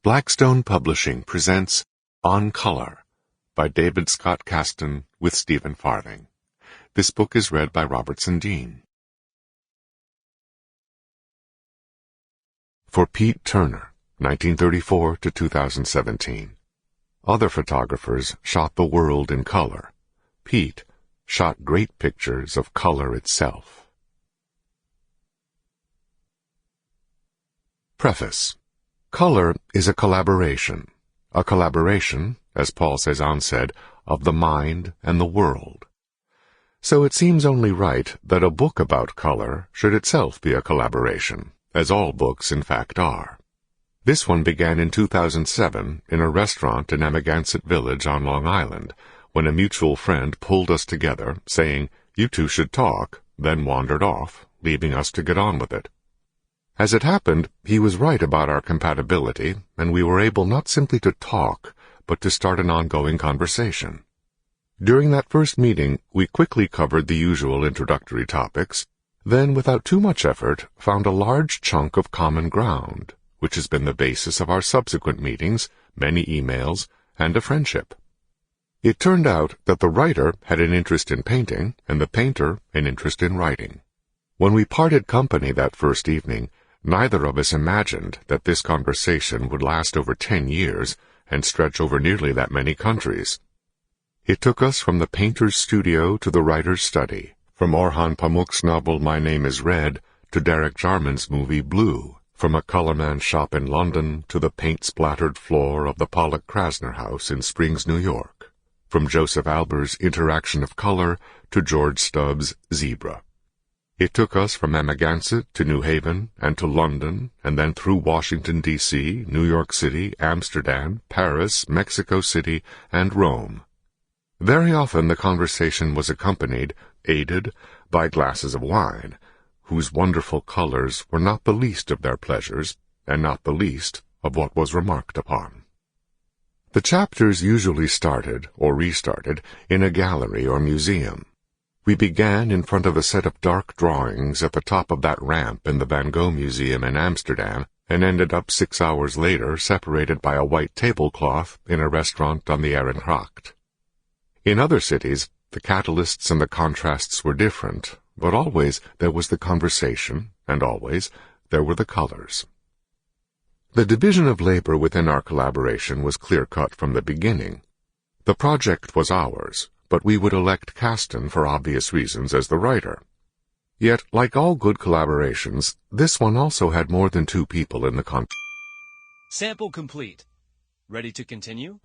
Blackstone Publishing presents On Color by David Scott Kastan with Stephen Farthing. This book is read by Robertson Dean. For Pete Turner, 1934 to 2017. Other photographers shot the world in color. Pete shot great pictures of color itself. Preface. Color is a collaboration, as Paul Cézanne said, of the mind and the world. So it seems only right that a book about color should itself be a collaboration, as all books in fact are. This one began in 2007 in a restaurant in Amagansett Village on Long Island, when a mutual friend pulled us together, saying, "You two should talk," then wandered off, leaving us to get on with it. As it happened, he was right about our compatibility, and we were able not simply to talk, but to start an ongoing conversation. During that first meeting, we quickly covered the usual introductory topics, then, without too much effort, found a large chunk of common ground, which has been the basis of our subsequent meetings, many emails, and a friendship. It turned out that the writer had an interest in painting, and the painter an interest in writing. When we parted company that first evening, neither of us imagined that this conversation would last over 10 years and stretch over nearly that many countries. It took us from the painter's studio to the writer's study, from Orhan Pamuk's novel My Name is Red to Derek Jarman's movie Blue, from a colorman's shop in London to the paint-splattered floor of the Pollock-Krasner house in Springs, New York, from Joseph Alber's Interaction of Color to George Stubbs' Zebra. It took us from Amagansett to New Haven and to London, and then through Washington, D.C., New York City, Amsterdam, Paris, Mexico City, and Rome. Very often the conversation was accompanied, aided, by glasses of wine, whose wonderful colors were not the least of their pleasures, and not the least of what was remarked upon. The chapters usually started, or restarted, in a gallery or museum. We began in front of a set of dark drawings at the top of that ramp in the Van Gogh Museum in Amsterdam, and ended up 6 hours later separated by a white tablecloth in a restaurant on the Ehrengracht. In other cities, the catalysts and the contrasts were different, but always there was the conversation, and always there were the colors. The division of labor within our collaboration was clear-cut from the beginning. The project was ours, but we would elect Kastan for obvious reasons as the writer. Yet, like all good collaborations, this one also had more than two people in the Sample complete. Ready to continue?